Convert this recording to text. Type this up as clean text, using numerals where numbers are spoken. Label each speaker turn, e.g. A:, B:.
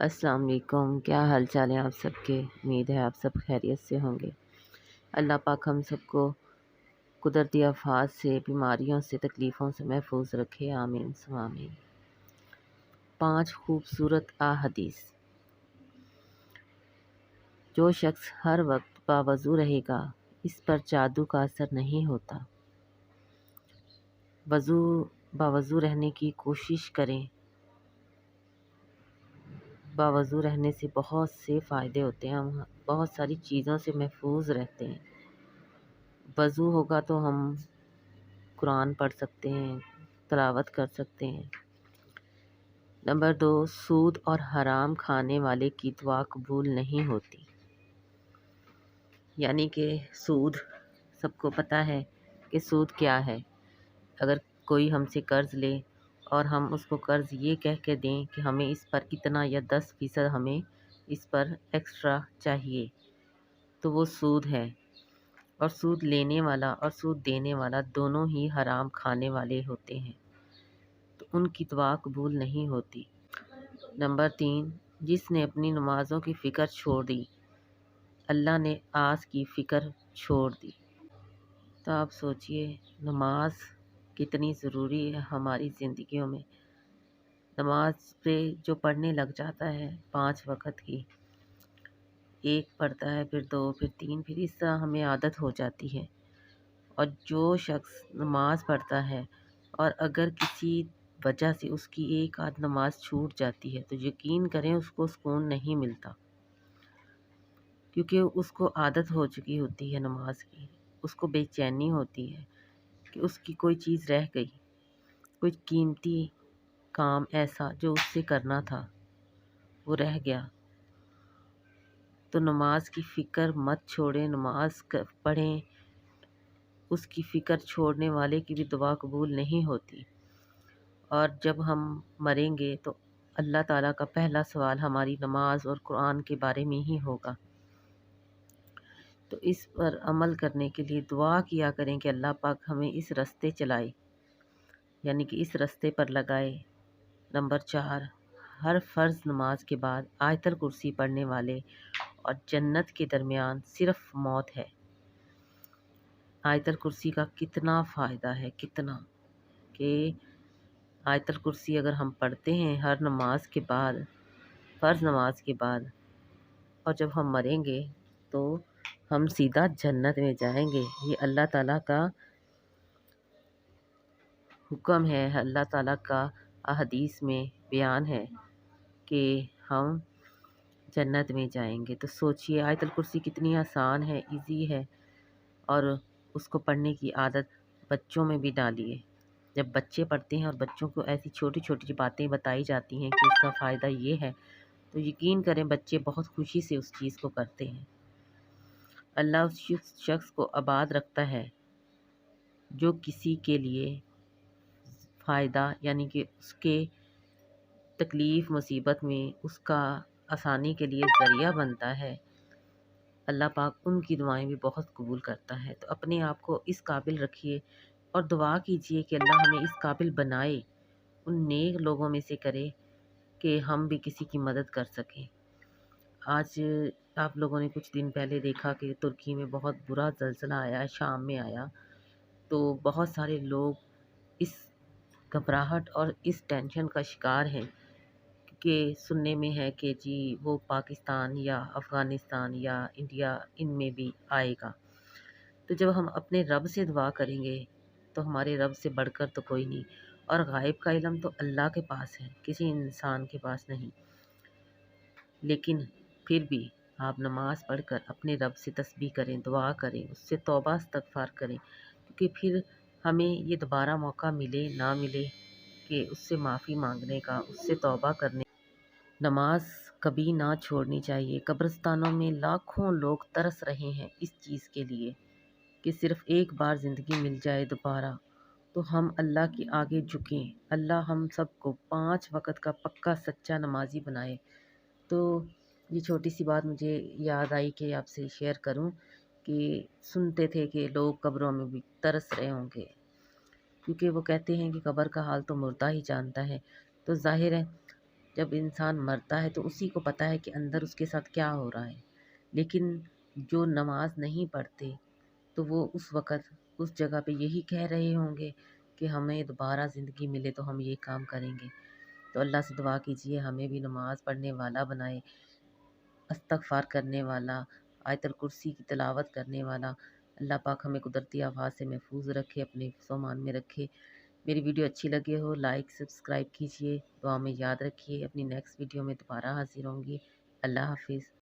A: السلام علیکم، کیا حال چال ہے آپ سب کے؟ امید ہے آپ سب خیریت سے ہوں گے۔ اللہ پاک ہم سب کو قدرتی آفات سے، بیماریوں سے، تکلیفوں سے محفوظ رکھے، آمین ثم آمین۔ 5 خوبصورت احادیث۔ جو شخص ہر وقت باوضو رہے گا اس پر جادو کا اثر نہیں ہوتا۔ باوضو رہنے کی کوشش کریں۔ باوضو رہنے سے بہت سے فائدے ہوتے ہیں، ہم بہت ساری چیزوں سے محفوظ رہتے ہیں۔ وضو ہوگا تو ہم قرآن پڑھ سکتے ہیں، تلاوت کر سکتے ہیں۔ نمبر 2، سود اور حرام کھانے والے کی دعا قبول نہیں ہوتی۔ یعنی کہ سود، سب کو پتہ ہے کہ سود کیا ہے۔ اگر کوئی ہم سے قرض لے اور ہم اس کو قرض یہ کہہ کے دیں کہ ہمیں اس پر اتنا یا 10% ہمیں اس پر ایکسٹرا چاہیے، تو وہ سود ہے۔ اور سود لینے والا اور سود دینے والا دونوں ہی حرام کھانے والے ہوتے ہیں، تو ان کی دعا قبول نہیں ہوتی۔ نمبر 3، جس نے اپنی نمازوں کی فکر چھوڑ دی، اللہ نے آس کی فکر چھوڑ دی۔ تو آپ سوچئے نماز کتنی ضروری ہے ہماری زندگیوں میں۔ نماز پہ جو پڑھنے لگ جاتا ہے 5 وقت کی، ایک پڑھتا ہے، پھر 2، پھر 3، پھر اس طرح ہمیں عادت ہو جاتی ہے۔ اور جو شخص نماز پڑھتا ہے اور اگر کسی وجہ سے اس کی ایک آدھ نماز چھوٹ جاتی ہے تو یقین کریں اس کو سکون نہیں ملتا، کیونکہ اس کو عادت ہو چکی ہوتی ہے نماز کی۔ اس کو بے چینی ہوتی ہے کہ اس کی کوئی چیز رہ گئی، کوئی قیمتی کام ایسا جو اس سے کرنا تھا وہ رہ گیا۔ تو نماز کی فکر مت چھوڑیں، نماز پڑھیں۔ اس کی فکر چھوڑنے والے کی بھی دعا قبول نہیں ہوتی۔ اور جب ہم مریں گے تو اللہ تعالیٰ کا پہلا سوال ہماری نماز اور قرآن کے بارے میں ہی ہوگا۔ تو اس پر عمل کرنے کے لیے دعا کیا کریں کہ اللہ پاک ہمیں اس راستے چلائے، یعنی کہ اس راستے پر لگائے۔ نمبر 4، ہر فرض نماز کے بعد آیت الکرسی پڑھنے والے اور جنت کے درمیان صرف موت ہے۔ آیت الکرسی کا کتنا فائدہ ہے، کتنا کہ آیت الکرسی اگر ہم پڑھتے ہیں ہر نماز کے بعد، فرض نماز کے بعد، اور جب ہم مریں گے تو ہم سیدھا جنت میں جائیں گے۔ یہ اللہ تعالیٰ کا حکم ہے، اللہ تعالیٰ کا احادیث میں بیان ہے کہ ہم جنت میں جائیں گے۔ تو سوچئے آیت الکرسی کتنی آسان ہے، ایزی ہے، اور اس کو پڑھنے کی عادت بچوں میں بھی ڈالیے۔ جب بچے پڑھتے ہیں اور بچوں کو ایسی چھوٹی چھوٹی باتیں بتائی جاتی ہیں کہ اس کا فائدہ یہ ہے، تو یقین کریں بچے بہت خوشی سے اس چیز کو کرتے ہیں۔ اللہ اس شخص کو آباد رکھتا ہے جو کسی کے لیے فائدہ، یعنی کہ اس کے تکلیف مصیبت میں اس کا آسانی کے لیے ذریعہ بنتا ہے۔ اللہ پاک ان کی دعائیں بھی بہت قبول کرتا ہے۔ تو اپنے آپ کو اس قابل رکھیے اور دعا کیجئے کہ اللہ ہمیں اس قابل بنائے، ان نیک لوگوں میں سے کرے کہ ہم بھی کسی کی مدد کر سکیں۔ آج آپ لوگوں نے کچھ دن پہلے دیکھا کہ ترکی میں بہت برا زلزلہ آیا، شام میں آیا، تو بہت سارے لوگ اس گھبراہٹ اور اس ٹینشن کا شکار ہیں کہ سننے میں ہے کہ جی وہ پاکستان یا افغانستان یا انڈیا ان میں بھی آئے گا۔ تو جب ہم اپنے رب سے دعا کریں گے تو ہمارے رب سے بڑھ کر تو کوئی نہیں، اور غائب کا علم تو اللہ کے پاس ہے، کسی انسان کے پاس نہیں۔ لیکن پھر بھی آپ نماز پڑھ کر اپنے رب سے تسبیح کریں، دعا کریں، اس سے توبہ استغفار کریں، کیونکہ پھر ہمیں یہ دوبارہ موقع ملے نہ ملے کہ اس سے معافی مانگنے کا، اس سے توبہ کرنے۔ نماز کبھی نہ چھوڑنی چاہیے۔ قبرستانوں میں لاکھوں لوگ ترس رہے ہیں اس چیز کے لیے کہ صرف ایک بار زندگی مل جائے دوبارہ، تو ہم اللہ کے آگے جھکیں، اللہ ہم سب کو 5 وقت کا پکا سچا نمازی بنائے۔ تو یہ چھوٹی سی بات مجھے یاد آئی کہ آپ سے شیئر کروں کہ سنتے تھے کہ لوگ قبروں میں بھی ترس رہے ہوں گے، کیونکہ وہ کہتے ہیں کہ قبر کا حال تو مردہ ہی جانتا ہے۔ تو ظاہر ہے جب انسان مرتا ہے تو اسی کو پتہ ہے کہ اندر اس کے ساتھ کیا ہو رہا ہے، لیکن جو نماز نہیں پڑھتے تو وہ اس وقت اس جگہ پہ یہی کہہ رہے ہوں گے کہ ہمیں دوبارہ زندگی ملے تو ہم یہ کام کریں گے۔ تو اللہ سے دعا کیجئے ہمیں بھی نماز پڑھنے والا بنائے، استغفار کرنے والا، آیت الکرسی کی تلاوت کرنے والا۔ اللہ پاک ہمیں قدرتی آفات سے محفوظ رکھے، اپنے حفظ و امان میں رکھے۔ میری ویڈیو اچھی لگے ہو لائک سبسکرائب کیجئے، دعا میں یاد رکھیے۔ اپنی نیکسٹ ویڈیو میں دوبارہ حاضر ہوں گی۔ اللہ حافظ۔